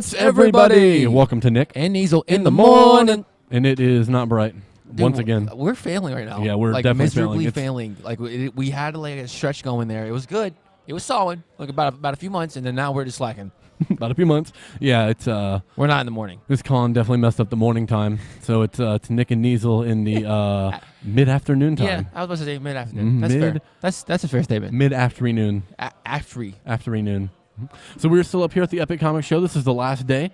Cats, everybody! Welcome to Nick and Niesel in the morning. And it is not bright. Dude, once again. We're failing right now. Yeah, we're like definitely miserably failing. Like we had like a stretch going there. It was good. It was solid. Like about a few months, and then now we're just slacking. About a few months. Yeah, it's we're not in the morning. This con definitely messed up the morning time. So it's Nick and Niesel in the mid-afternoon time. Yeah, I was about to say mid-afternoon. That's fair. That's a fair statement. Mid-afternoon. Afternoon. So we're still up here at the Epik Comic Show. This is the last day.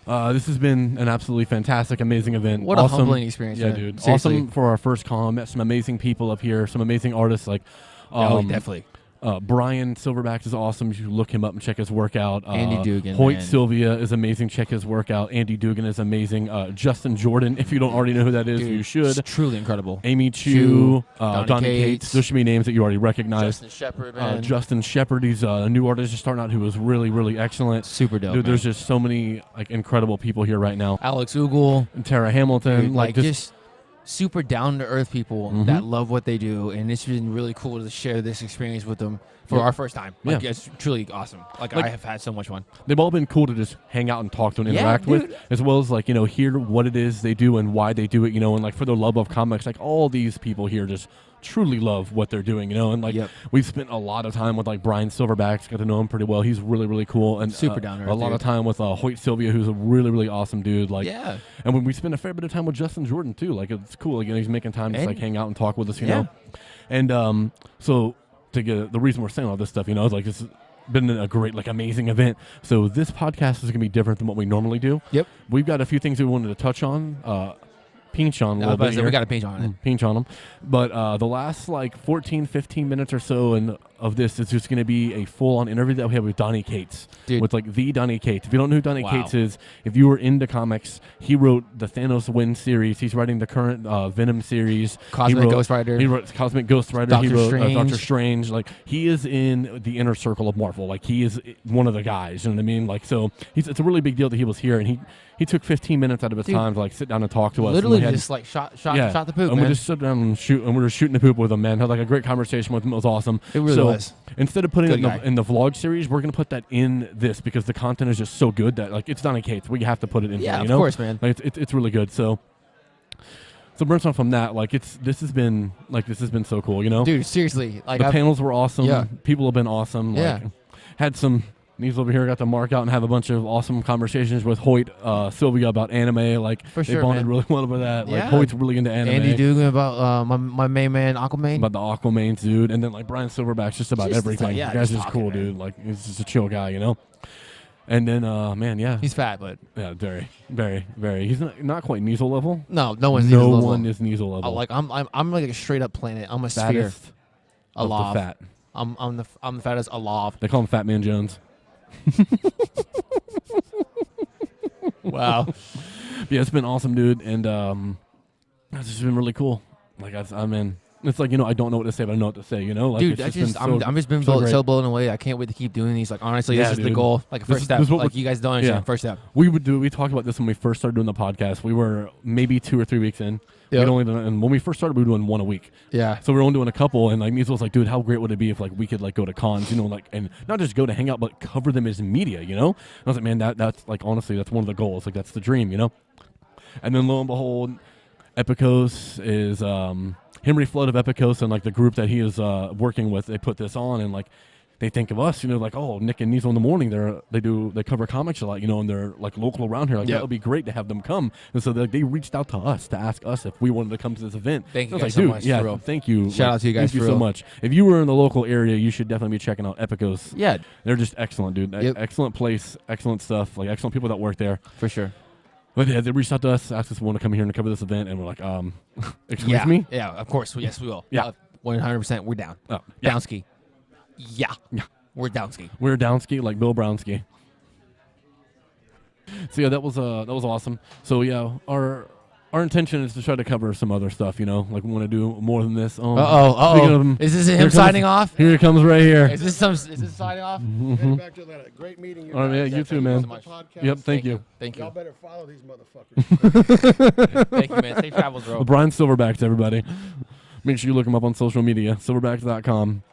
This has been an absolutely fantastic, amazing event. What awesome. A humbling experience. Yeah, man. dude. Seriously. Awesome for our first con. Met some amazing people up here, some amazing artists like definitely. Brian Silverbacks is awesome. You should look him up and check his workout. Andy Dugan. Hoyt man. Sylvia is amazing. Check his workout. Andy Dugan is amazing. Justin Jordan, if you don't already know who that is, Dude, you should. It's truly incredible. Amy Chu, Donny Cates. Those should be names that you already recognize. Justin Shepard, man. Justin Shepard, he's a new artist just starting out who was really, really excellent. Super dope. Dude, man. there's just so many like incredible people here right now. Alex Ugal. And Tara Hamilton. Dude, like just super down-to-earth people that love what they do, and it's been really cool to share this experience with them for our first time. Like, it's truly awesome. Like I have had so much fun. They've all been cool to just hang out and talk to and interact with, as well as, like, you know, hear what it is they do and why they do it, you know, and, like, for their love of comics, like, all these people here just truly love what they're doing, you know, and, like, we've spent a lot of time with, like, Brian Silverbacks, got to know him pretty well. He's really, really cool. And super down there. A lot of time with Hoyt Sylvia, who's a really, really awesome dude. Like, and when we spend a fair bit of time with Justin Jordan, too. Like, it's cool. Like, you know, he's making time to, like, hang out and talk with us, you know. And so to get the reason we're saying all this stuff, you know, is like it's been a great, like, amazing event. So this podcast is gonna be different than what we normally do. We've got a few things we wanted to touch on, pinch on a little bit. We got to pinch on it. Pinch on them. But the last like 14, 15 minutes or so of this is just going to be a full-on interview that we have with Donny Cates. Dude. With like the Donny Cates. If you don't know who Donny Cates is, if you were into comics, he wrote the Thanos Win series. He's writing the current Venom series. Cosmic Ghost Rider. He wrote Cosmic Ghost Rider. Doctor he wrote Strange. Doctor Strange. Like, he is in the inner circle of Marvel. Like, he is one of the guys. You know what I mean? Like, so it's a really big deal that he was here, and he took 15 minutes out of his time to, like, sit down and talk to us. Literally just, like, shot the poop, and man. we just sit down and shoot, and we were shooting the poop with him, man. Had, like, a great conversation with him. It was awesome. It really was. Instead of putting it in the vlog series, we're going to put that in this because the content is just so good that, like, it's Donny Cates. We have to put it in here, you know? Of course, man. Like, it's really good. So brainstorm from that, like, this has been so cool, you know? Dude, seriously. Like, the panels were awesome. Yeah. People have been awesome. Like, had some... These over here got to mark out and have a bunch of awesome conversations with Hoyt, Sylvia about anime. Like, they bonded really well about that. Like, Hoyt's really into anime. Andy Dugan about my main man Aquaman. About the Aquaman dude, and then like Brian Silverbacks just about everything. Like, the guy's just cool, dude. Like, he's just a chill guy, you know. And then, man, he's fat, but very, very, very. He's not quite Niesel level. No one's Niesel level. No one is Niesel level. Like I'm like a straight up planet. I'm a sphere. Alive. The fat. I'm the fattest alive. They call him Fat Man Jones. Wow. Yeah, it's been awesome, dude, and it's just been really cool. Like, I'm in. It's like, you know, I don't know what to say, but I know what to say, you know? Like, dude, I'm just been so blown away. I can't wait to keep doing these. Like, honestly, this is the goal. Like, first step. Like, you guys don't understand. First step. We talked about this when we first started doing the podcast. We were maybe 2 or 3 weeks in. We'd only done, and when we first started, we were doing one a week. Yeah. So we were only doing a couple, and like Niesel was like, dude, how great would it be if like we could like go to cons, you know, like, and not just go to hang out, but cover them as media, you know? And I was like, man, that's like, honestly, that's one of the goals. Like, that's the dream, you know? And then lo and behold, Epikos is Henry Flood of Epikos and like the group that he is working with. They put this on, and like they think of us, you know, like, oh, Nick and Niesel in the morning. They cover comics a lot, you know, and they're like local around here. Like, that would be great to have them come. And so they reached out to us to ask us if we wanted to come to this event. Thank you guys so much. Yeah, thank you. Shout out to you guys. Thank you so much. If you were in the local area, you should definitely be checking out Epikos. Yeah, they're just excellent, dude. Excellent place, excellent stuff. Like, excellent people that work there for sure. But yeah, they reached out to us, asked us if we want to come here and cover this event, and we're like, excuse me? Yeah, of course. Yes, we will. Yeah. 100%. We're down. Oh, yeah. Downski. Yeah. We're downski. We're downski like Bill Brownski. So yeah, that was awesome. So yeah, our intention is to try to cover some other stuff, you know, like we want to do more than this. Is this him signing off? Here it comes right here. Is this signing off? Back to Atlanta. Great meeting you. All right, yeah, you too, man. Yep, thank you. Thank you. Y'all better follow these motherfuckers. Thank you, man. Safe travels, bro. Brian Silverbacks, everybody. Make sure you look him up on social media, silverbacks.com.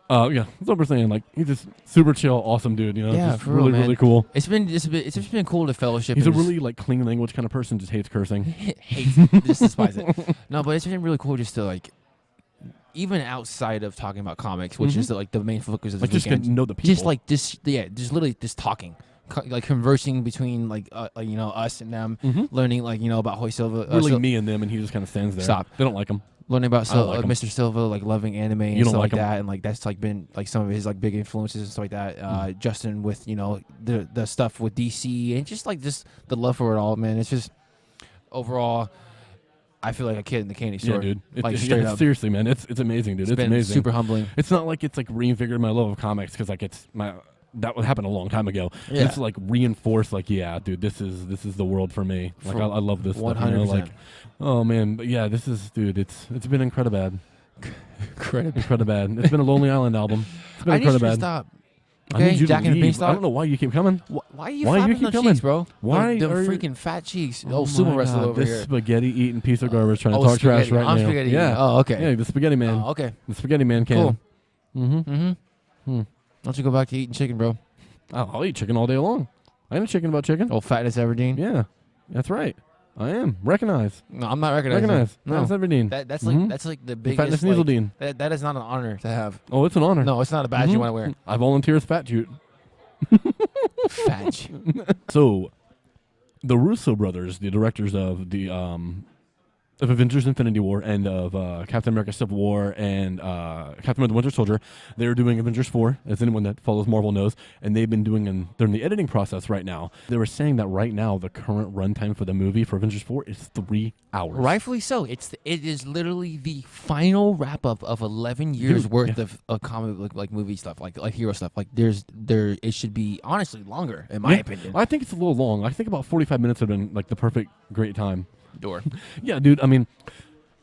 Yeah, that's what we're saying. Like, he's just super chill, awesome dude. You know, Yeah, just for really, real, man. really cool. It's just been cool to fellowship. He's a really like clean language kind of person. Just hates cursing. hates it, just despise it. No, but it's been really cool just to like, even outside of talking about comics, which is the main focus of the just weekend. get to know the people. Just literally just talking. Like conversing between us and them, learning about Hoy Silva. Really me and them, and he just kind of stands there. Stop. They don't like him. Learning about like Mr. Silva, like loving anime and stuff like that, and like that's like been like some of his like big influences and stuff like that. Justin with the stuff with DC and just the love for it all, man. It's just overall, I feel like a kid in the candy store. Yeah, dude. Like straight up. Seriously, man. It's amazing, dude. It's been amazing. super humbling. It's not like it's like reinvigorated my love of comics because like that would happen a long time ago. Yeah. It's like reinforced, like, yeah, dude, this is the world for me. Like, I love this 100%. stuff. You know? Like, oh man, but yeah, this is, dude. It's been incredible. Incredible. It's been a Lonely Island album. It's been incredible. Stop. Okay, I need you Jack to and the leave. Beanstalk? I don't know why you keep coming. Why are you flapping those cheeks, bro? Why them are you freaking fat cheeks? Oh sumo my wrestler God, over this here. spaghetti eating piece of garbage trying to talk trash right I'm now. spaghetti Yeah. eating. Oh, okay. Yeah, the spaghetti man. Oh, okay. The spaghetti man can. Cool. Mm-hmm. Don't you go back to eating chicken, bro? I'll eat chicken all day long. I ain't chicken about chicken. Oh, fatness Everdeen. Yeah, that's right. I am. Recognize. No, I'm not recognizing. Recognize. No, Fatness Everdeen. that's like the biggest. Fatness Neasledeen. That is not an honor to have. Oh, it's an honor. No, it's not a badge you want to wear. I volunteer as Fat Jute. Fat Jew. So, the Russo brothers, the directors of of Avengers Infinity War and of Captain America Civil War and Captain America the Winter Soldier, they're doing Avengers 4, as anyone that follows Marvel knows, and they've been they're in the editing process right now. They were saying that right now the current runtime for the movie for Avengers 4 is 3 hours. Rightfully so. It is literally the final wrap up of 11 years worth of comic like movie stuff, like hero stuff. Like it should be honestly longer in my opinion. I think it's a little long. I think about 45 minutes have been like the perfect great time. Door. Yeah, dude. I mean,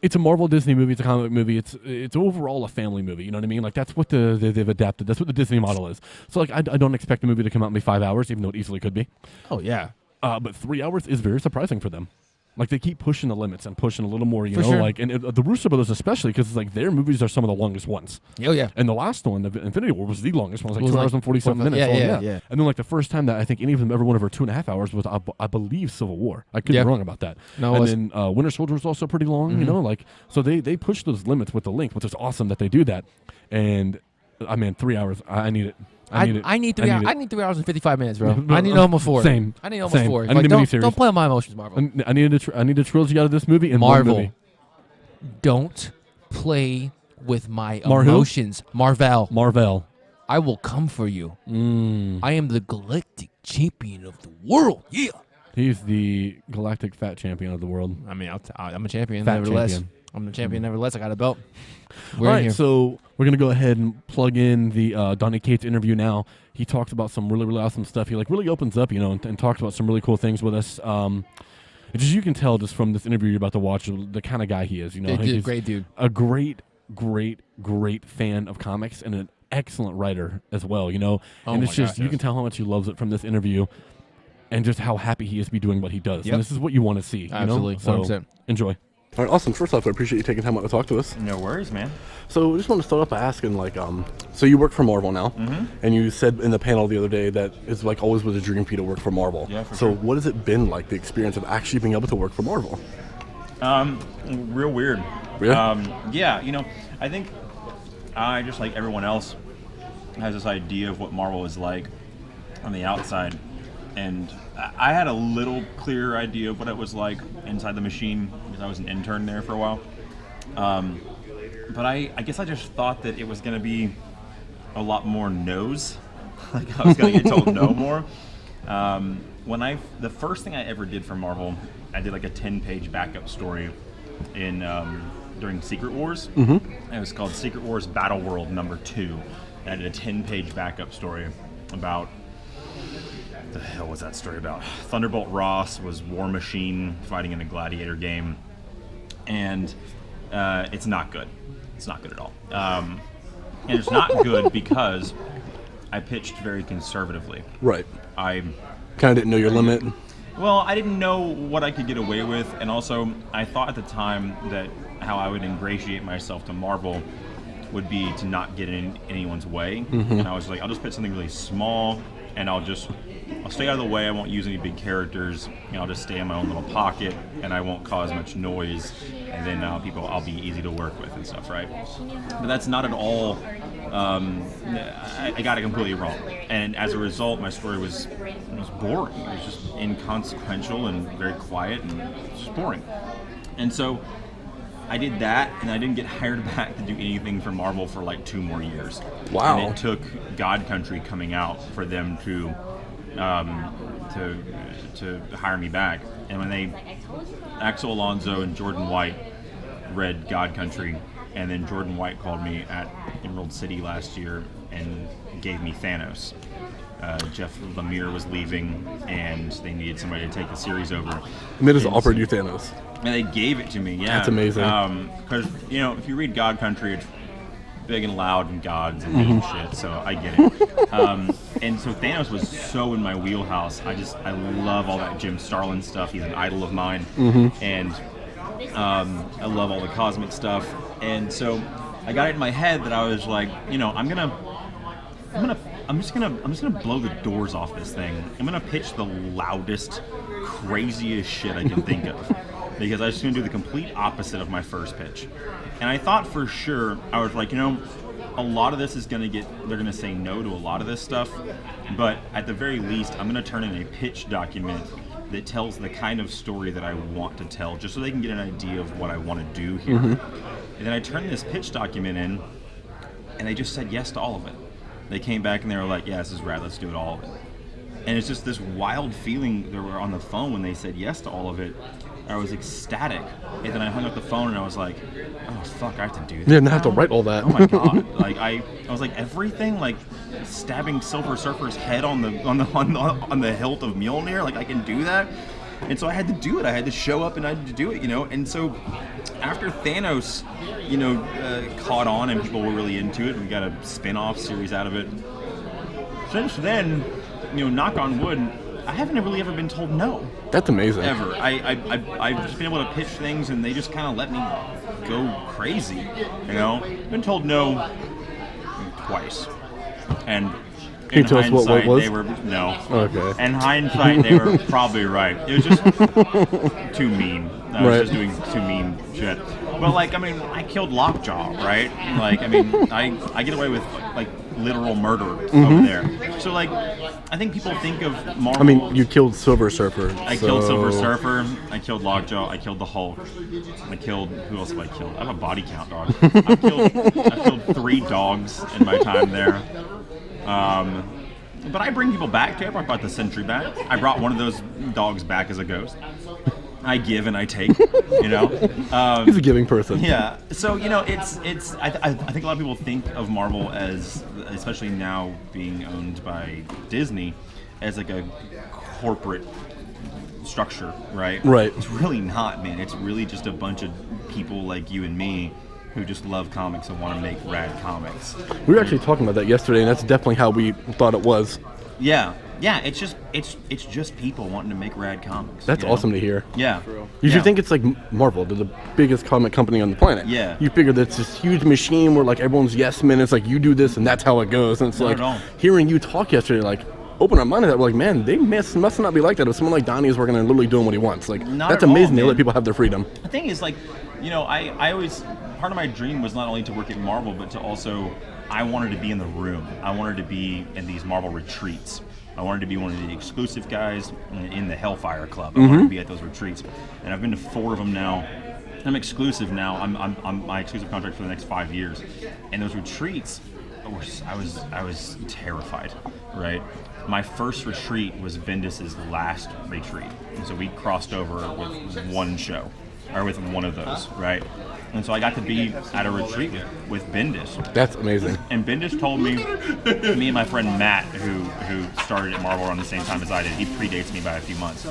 it's a Marvel Disney movie. It's a comic movie. It's overall a family movie. You know what I mean? Like that's what they've adapted. That's what the Disney model is. So like I don't expect the movie to come out in 5 hours, even though it easily could be. Oh yeah. But 3 hours is very surprising for them. Like they keep pushing the limits and pushing a little more, you know. Sure. Like and the Russo brothers especially because it's like their movies are some of the longest ones. Oh yeah. And the last one, the Infinity War, was the longest one. It was like 2 like hours and 47 minutes. Yeah. And then like the first time that I think any of them ever went over 2.5 hours was I believe Civil War. I could be wrong about that. No, and then Winter Soldier was also pretty long. You know, like so they push those limits with the length, which is awesome that they do that. And I mean 3 hours. I need it. I need 3 hours. I need 3 hours and 55 minutes, bro. I need almost 4. Same. I need almost 4. I need a miniseries. Don't play on my emotions, Marvel. I need a trilogy out of this movie and Marvel. one movie. Don't play with my emotions, Marvel. I will come for you. I am the galactic champion of the world. Yeah. He's the galactic fat champion of the world. I mean, I'm a champion. Fat Nevertheless, champion. I'm the champion. Nevertheless, I got a belt. All right, so we're gonna go ahead and plug in the Donny Cates interview now. He talks about some really, really awesome stuff. He like really opens up, you know, and talks about some really cool things with us. Just you can tell just from this interview you're about to watch the kind of guy he is. You know, he's a great dude. A great fan of comics and an excellent writer as well. You know, and it's just you can tell how much he loves it from this interview, and just how happy he is to be doing what he does. Yep. And this is what you want to see. Absolutely, you know? So 100%. Enjoy. All right, awesome. First off, I appreciate you taking time out to talk to us. No worries, man. So I just want to start off by asking, like, so you work for Marvel now, and you said in the panel the other day that it's like always was a dream for you to work for Marvel. Yeah, for sure. sure. What has it been like, the experience of actually being able to work for Marvel? Real weird. Yeah? Yeah, you know, I think I, just like everyone else, has this idea of what Marvel is like on the outside. And I had a little clearer idea of what it was like inside the machine because I was an intern there for a while. But I guess I just thought that it was going to be a lot more no's. Like I was going to get told no more. The first thing I ever did for Marvel, I did like a 10-page backup story during Secret Wars. It was called Secret Wars Battle World #2. And I did a 10-page backup story about the hell was that story about? Thunderbolt Ross was War Machine fighting in a gladiator game, and it's not good. It's not good at all. And it's not good because I pitched very conservatively. Right. I kind of didn't know your limit. Well, I didn't know what I could get away with, and also I thought at the time that how I would ingratiate myself to Marvel would be to not get in anyone's way. And I was like, I'll just put something really small, and I'll stay out of the way. I won't use any big characters. I'll just stay in my own little pocket, and I won't cause much noise. And then I'll be easy to work with and stuff, right? But that's not at all. I got it completely wrong, and as a result, my story was boring. It was just inconsequential and very quiet and just boring. And so I did that, and I didn't get hired back to do anything for Marvel for like 2 more years. Wow! And it took God Country coming out for them to hire me back. And when Axel Alonso and Jordan White read God Country, and then Jordan White called me at Emerald City last year and gave me Thanos. Jeff Lemire was leaving, and they needed somebody to take the series over. And they just offered you Thanos. And they gave it to me, yeah. That's amazing. Because, if you read God Country, it's big and loud and gods and shit, so I get it. And so Thanos was so in my wheelhouse. I love all that Jim Starlin stuff. He's an idol of mine. And I love all the cosmic stuff. And so I got it in my head that I was like, I'm just gonna blow the doors off this thing. I'm gonna pitch the loudest, craziest shit I can think of, because I was just gonna do the complete opposite of my first pitch. And I thought for sure, I was like, a lot of this is they're gonna say no to a lot of this stuff, but at the very least, I'm gonna turn in a pitch document that tells the kind of story that I want to tell, just so they can get an idea of what I want to do here. And then I turned this pitch document in, and they just said yes to all of it. They came back and they were like, yeah, this is rad, let's do it, all of it. And it's just this wild feeling. They were on the phone when they said yes to all of it. I was ecstatic. And then I hung up the phone and I was like, oh fuck, I have to do that. Yeah, and I have to write all that. Oh my god. Like I was like, everything, like stabbing Silver Surfer's head on the hilt of Mjolnir, like I can do that. And so I had to do it. I had to show up and I had to do it, And so after Thanos, caught on and people were really into it, we got a spin-off series out of it. Since then, knock on wood, I haven't really ever been told no. That's amazing. Ever. I've just been able to pitch things and they just kind of let me go crazy, Been told no twice. And can you tell us what it was? They were no. Okay. In hindsight, they were probably right. It was just too mean. I was just doing too mean shit. But I killed Lockjaw, right? I get away with literal murder over there. So I think people think of Marvel. You killed Silver Surfer. I killed Silver Surfer. I killed Lockjaw. I killed the Hulk. I killed. Who else have I killed? I have a body count, dog. I've killed 3 dogs in my time there. But I bring people back too. I brought the Sentry back. I brought one of those dogs back as a ghost. I give and I take, He's a giving person. Yeah. So, it's. I think a lot of people think of Marvel as, especially now being owned by Disney, as like a corporate structure, right? Right. It's really not, man. It's really just a bunch of people like you and me who just love comics and want to make rad comics. We were actually talking about that yesterday, and that's definitely how we thought it was. Yeah. Yeah, it's just people wanting to make rad comics. That's awesome to hear. Yeah. You should think it's like Marvel, they're the biggest comic company on the planet. Yeah. You figure that it's this huge machine where everyone's yes men. It's you do this and that's how it goes. And it's hearing you talk yesterday, open our mind to that. We're man, they must not be like that. If someone like Donnie is working and literally doing what he wants, that's amazing. They let people have their freedom. The thing is, I always, part of my dream was not only to work at Marvel, but to also, I wanted to be in the room. I wanted to be in these Marvel retreats. I wanted to be one of the exclusive guys in the Hellfire Club. I wanted to be at those retreats, and I've been to 4 of them now. I'm exclusive now. I'm my exclusive contract for the next 5 years, and those retreats, I was terrified. Right, my first retreat was Bendis's last retreat, and so we crossed over with one show, or with one of those, right? And so I got to be at a retreat with Bendis. That's amazing. And Bendis told me and my friend Matt, who started at Marvel around the same time as I did, he predates me by a few months.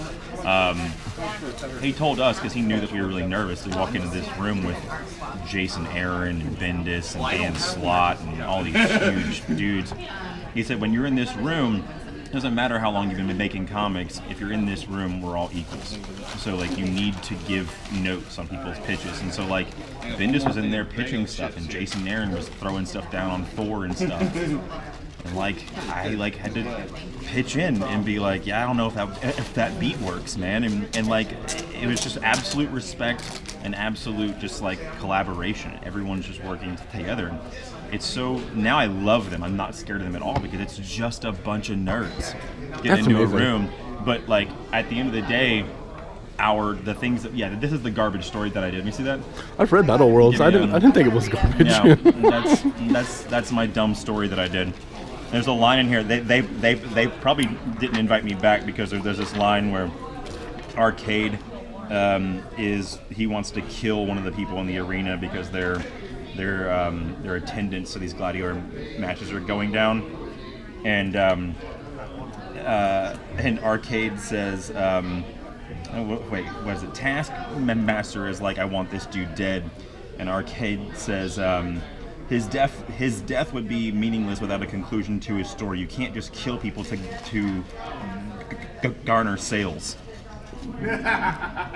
He told us, because he knew that we were really nervous, to walk into this room with Jason Aaron and Bendis and Dan Slott and all these huge dudes. He said, when you're in this room, doesn't matter how long you've been making comics. If you're in this room, we're all equals. So like you need to give notes on people's pitches. And so like Bendis was in there pitching stuff, and Jason Aaron was throwing stuff down on Thor and stuff. And like I like had to pitch in and be like, yeah, I don't know if that beat works, man. And like it was just absolute respect and absolute just like collaboration. Everyone's just working together. And it's so now I love them. I'm not scared of them at all because it's just a bunch of nerds getting into amazing. A room. But like at the end of the day, the things that this is the garbage story that I did. You see that? I've read Battle Worlds. I didn't think it was garbage. Yeah, that's my dumb story that I did. There's a line in here. They probably didn't invite me back because there's this line where Arcade he wants to kill one of the people in the arena because their attendance to these gladiator matches are going down, and Arcade says, wait, what is it? Taskmaster is like, I want this dude dead, and Arcade says, his death would be meaningless without a conclusion to his story. You can't just kill people to garner sales.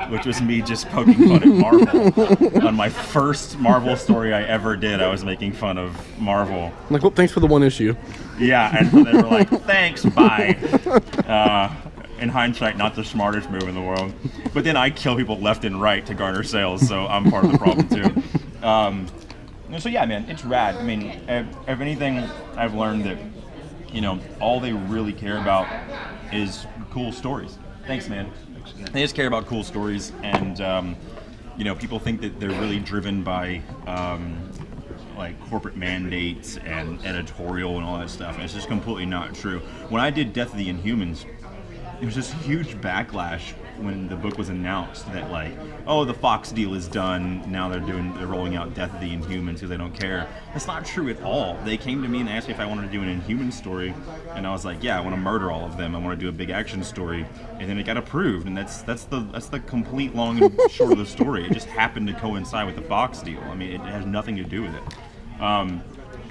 Which was me just poking fun at Marvel. On my first Marvel story I ever did, I was making fun of Marvel. I'm like, well, thanks for the one issue. Yeah, and they were like, thanks, bye. In hindsight, not the smartest move in the world. But then I kill people left and right to garner sales, so I'm part of the problem too. So yeah, man, it's rad. I mean, if anything, I've learned that, all they really care about is cool stories. Thanks, man. They just care about cool stories, and people think that they're really driven by like corporate mandates and editorial and all that stuff. And it's just completely not true. When I did Death of the Inhumans, it was this huge backlash when the book was announced that like, oh, the Fox deal is done. Now they're rolling out Death of the Inhumans because they don't care. That's not true at all. They came to me and asked me if I wanted to do an Inhuman story, and I was like, yeah, I want to murder all of them. I want to do a big action story, and then it got approved, and that's the complete long and short of the story. It just happened to coincide with the Fox deal. I mean, it has nothing to do with it.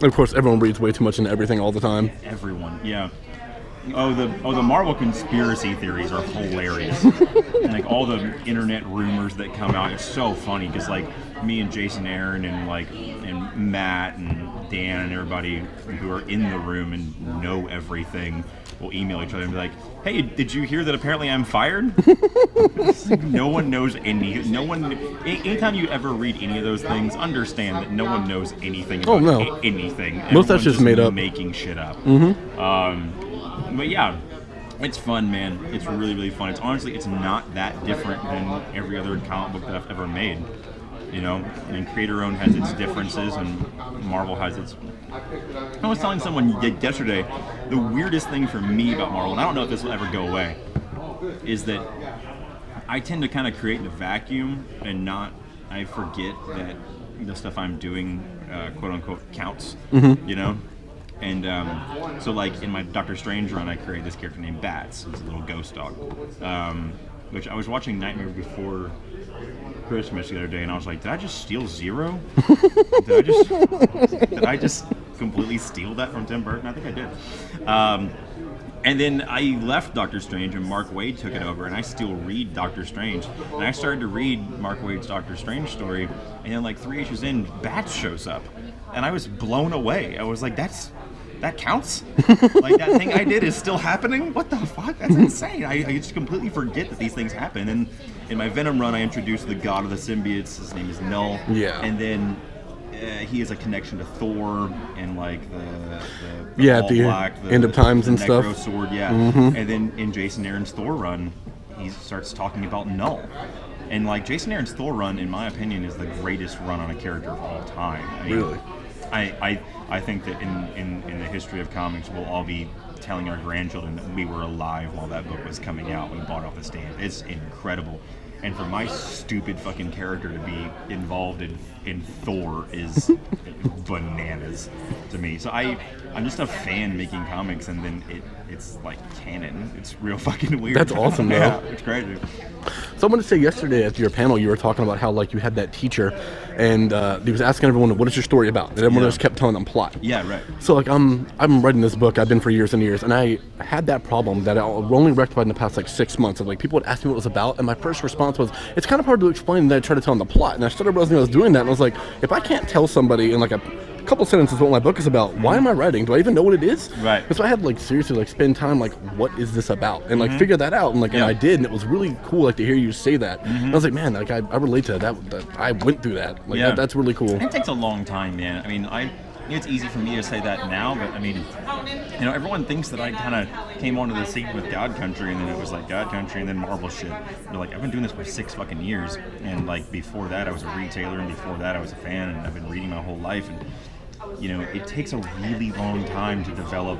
Of course, everyone reads way too much into everything all the time. Everyone, yeah. The Marvel conspiracy theories are hilarious. And like all the internet rumors that come out, it's so funny because like me and Jason Aaron and Matt and Dan and everybody who are in the room and know everything will email each other and be like, "Hey, did you hear that apparently I'm fired?" Like, no one knows anytime you ever read any of those things, understand that no one knows anything about anything. Most that's just made up, making shit up. Mm-hmm. But yeah, it's fun, man. It's really, really fun. It's not that different than every other comic book that I've ever made. And Creator Own has its differences, and Marvel has its. I was telling someone yesterday, the weirdest thing for me about Marvel, and I don't know if this will ever go away, is that I tend to kind of create in a vacuum, and I forget that the stuff I'm doing, quote unquote, counts. Mm-hmm. And so like in my Doctor Strange run, I created this character named Bats. He's a little ghost dog, which I was watching Nightmare Before Christmas the other day, and I was like, did I just steal Zero? Did I just completely steal that from Tim Burton? I think I did. And then I left Doctor Strange, and Mark Waid took it over, and I still read Doctor Strange. And I started to read Mark Waid's Doctor Strange story, and then like 3 issues in, Bats shows up. And I was blown away. I was like, that counts? Like, that thing I did is still happening? What the fuck? That's insane. I just completely forget that these things happen. And in my Venom run, I introduced the god of the symbiotes. His name is Null. Yeah. And then he has a connection to Thor and, like, the Black, the End of Times and Necro stuff. Sword, yeah. Mm-hmm. And then in Jason Aaron's Thor run, he starts talking about Null. And, like, Jason Aaron's Thor run, in my opinion, is the greatest run on a character of all time. I mean, really? I think that in the history of comics, we'll all be telling our grandchildren that we were alive while that book was coming out. We bought off the stand. It's incredible. And for my stupid fucking character to be involved in Thor is bananas to me. So I'm just a fan making comics, and then it's like canon. It's real fucking weird. That's awesome, though. Yeah, it's crazy. So I wanted to say yesterday at your panel, you were talking about how like you had that teacher, and he was asking everyone, "What is your story about?" And everyone just kept telling them plot. Yeah, right. So like I'm writing this book. I've been for years and years, and I had that problem that I only rectified in the past like 6 months. Of like people would ask me what it was about, and my first response was, "It's kind of hard to explain." And then I tried to tell them the plot, and I started realizing I was doing that, and I was like, if I can't tell somebody in like a couple sentences what my book is about, why am I writing? Do I even know what it is? Right. So I had to like seriously like spend time like, what is this about? And like figure that out, and like and I did, and it was really cool like to hear you say that. And I was like, man, like I relate to that I went through that. Like that's really cool. It takes a long time, man. I mean, it's easy for me to say that now, but I mean, you know, everyone thinks that I kind of came onto the scene with God Country, and then it was like God Country and then Marvel shit. But like, I've been doing this for 6 fucking years, and like before that I was a retailer, and before that I was a fan, and I've been reading my whole life, and you know, it takes a really long time to develop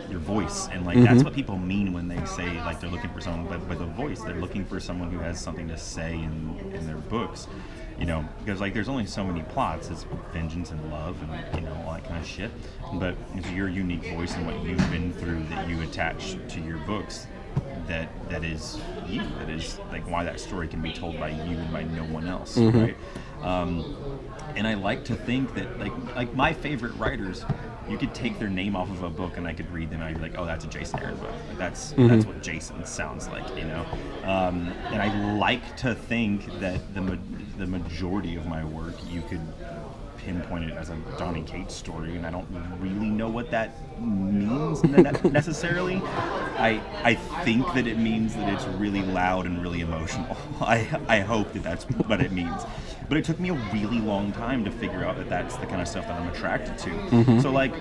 your voice, and like that's what people mean when they say like they're looking for someone with a voice. They're looking for someone who has something to say in their books, you know, because like there's only so many plots. It's vengeance and love and, you know, all that kind of shit, but it's your unique voice and what you've been through that you attach to your books that is you, that is like why that story can be told by you and by no one else, right? And I like to think that like my favorite writers, you could take their name off of a book and I could read them and I'd be like, oh, that's a Jason Aaron book. Like, that's what Jason sounds like, you know. And I like to think that the majority of my work you could pinpoint it as a Donny Cates story, and I don't really know what that means necessarily. I think that it means that it's really loud and really emotional. I hope that that's what it means. But it took me a really long time to figure out that that's the kind of stuff that I'm attracted to. So like,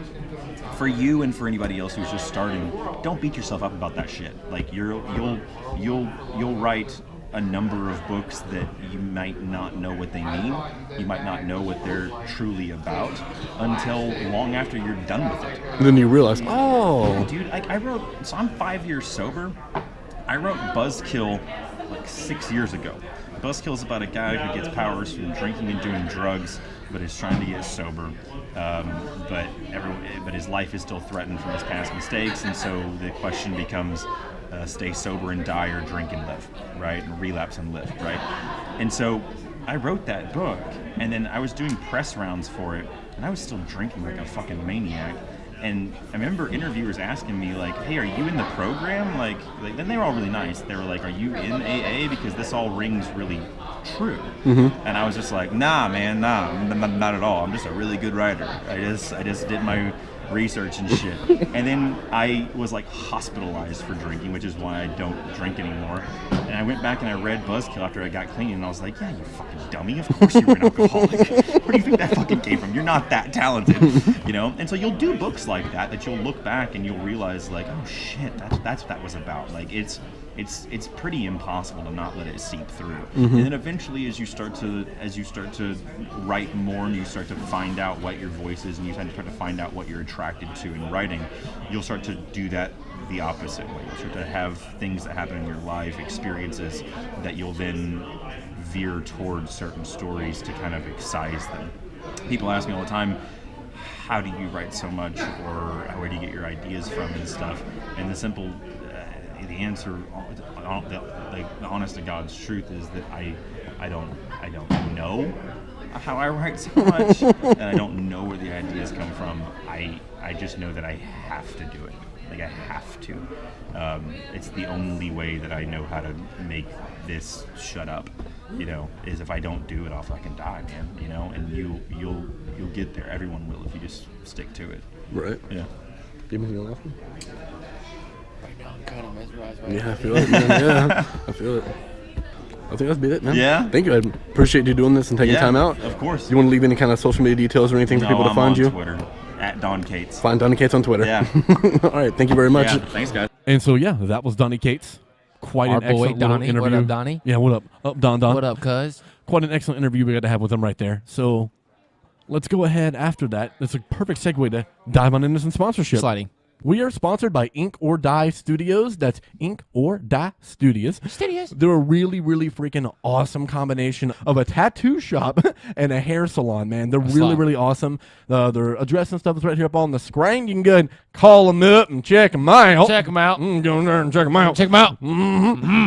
for you and for anybody else who's just starting, don't beat yourself up about that shit. Like you'll write a number of books that you might not know what they mean. You might not know what they're truly about until long after you're done with it. And then you realize, oh. Dude, I wrote, so I'm 5 years sober. I wrote Buzzkill like 6 years ago. Buzzkill is about a guy who gets powers from drinking and doing drugs, but is trying to get sober. But his life is still threatened from his past mistakes, and so the question becomes, stay sober and die, or drink and live, right? And relapse and live, right? And so I wrote that book, and then I was doing press rounds for it, and I was still drinking like a fucking maniac. And I remember interviewers asking me, like, hey, are you in the program? Like then they were all really nice. They were like, are you in AA? Because this all rings really true. And I was just like, nah, man, not at all. I'm just a really good writer. I just did my research and shit. And then I was like hospitalized for drinking, which is why I don't drink anymore. And I went back and I read Buzzkill after I got clean, and I was like, yeah, you fucking dummy, of course you were an alcoholic. Where do you think that fucking came from? You're not that talented, you know? And so you'll do books like that you'll look back and you'll realize like, oh shit, that's what that was about. Like it's pretty impossible to not let it seep through. And then eventually as you start to write more and you start to find out what your voice is and you start to find out what you're attracted to in writing, you'll start to do that the opposite way. You'll start to have things that happen in your life, experiences that you'll then veer towards certain stories to kind of excise them. People ask me all the time, how do you write so much, or where do you get your ideas from and stuff? And the simple the answer, the honest to God's truth, is that I don't know how I write so much, and I don't know where the ideas come from. I just know that I have to do it. Like I have to. It's the only way that I know how to make this shut up. You know, is if I don't do it, I'll fucking die, man. You know, and you'll get there. Everyone will if you just stick to it. Right. Yeah. Do you have anything else? Right now, I'm kind of mesmerized. Yeah, I feel it, man. Yeah, I feel it. I think that's it, man. Yeah. Thank you. I appreciate you doing this and taking time out. Of course. Do you want to leave any kind of social media details or anything for people to find you? I'm on Twitter, at Don Cates. Find Donny Cates on Twitter. Yeah. All right. Thank you very much. Yeah, thanks, guys. And so, yeah, that was Donny Cates. Quite Our an excellent boy, Donny. interview. What up, Donny? Yeah, what up? Up, Don. What up, cuz? Quite an excellent interview we got to have with him right there. So let's go ahead after that. That's a perfect segue to dive on into some sponsorship. Sliding. We are sponsored by Ink or Dye Studios. That's Ink or Dye Studios. They're a really, really freaking awesome combination of a tattoo shop and a hair salon, man. They're really, really awesome. Their address and stuff is right here up on the screen. You can go ahead and call them up and check them out. Check them out. Go in there and check them out. Check them out.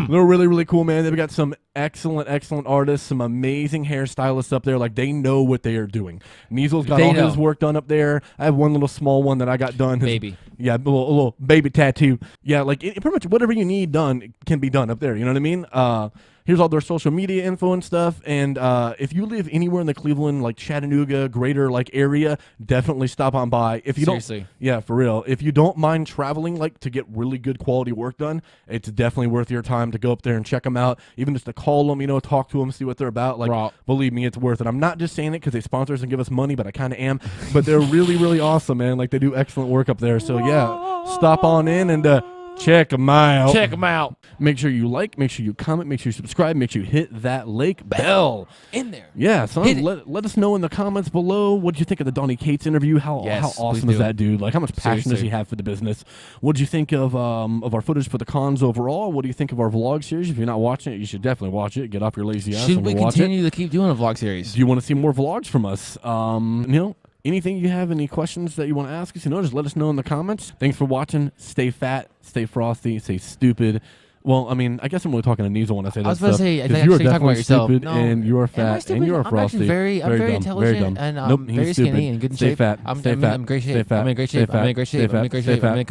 They're really, really cool, man. They've got some excellent artists, some amazing hairstylists up there. Like, they know what they are doing. Niesel's got his work done up there. I have one little small one that I got done. Baby. Yeah, a little baby tattoo. Yeah, like pretty much whatever you need done can be done up there. You know what I mean? Here's all their social media info and stuff. And if you live anywhere in the Cleveland, like Chattanooga, greater like area, definitely stop on by. If you Seriously. yeah, for real. If you don't mind traveling, like to get really good quality work done, it's definitely worth your time to go up there and check them out. Even just to call them, talk to them, see what they're about. Like, believe me, it's worth it. I'm not just saying it because they sponsor us and give us money, but I kind of am. But they're really, really awesome, man. Like, they do excellent work up there. So yeah, stop on in and check them out. Check them out. Make sure you like, make sure you comment, make sure you subscribe, make sure you hit that like bell. In there. Yeah, son, let us know in the comments below what you think of the Donny Cates interview. How awesome is that dude? Like, how much passion does he have for the business? What do you think of our footage for the cons overall? What do you think of our vlog series? If you're not watching it, you should definitely watch it. Get off your lazy ass and watch it. Should we continue to keep doing a vlog series? Do you want to see more vlogs from us? Anything you have, any questions that you want to ask us, just let us know in the comments. Thanks for watching. Stay fat, stay frosty, stay stupid. Well, I mean, I guess I'm really talking to Niesel when I say that. I was going to say, I think you are talking about yourself. Stupid and you are fat and you are frosty. I'm very dumb, intelligent and nope, very skinny and good in shape. Stay fat. I'm in great shape. I'm in great shape. I'm in great shape. I'm in great shape.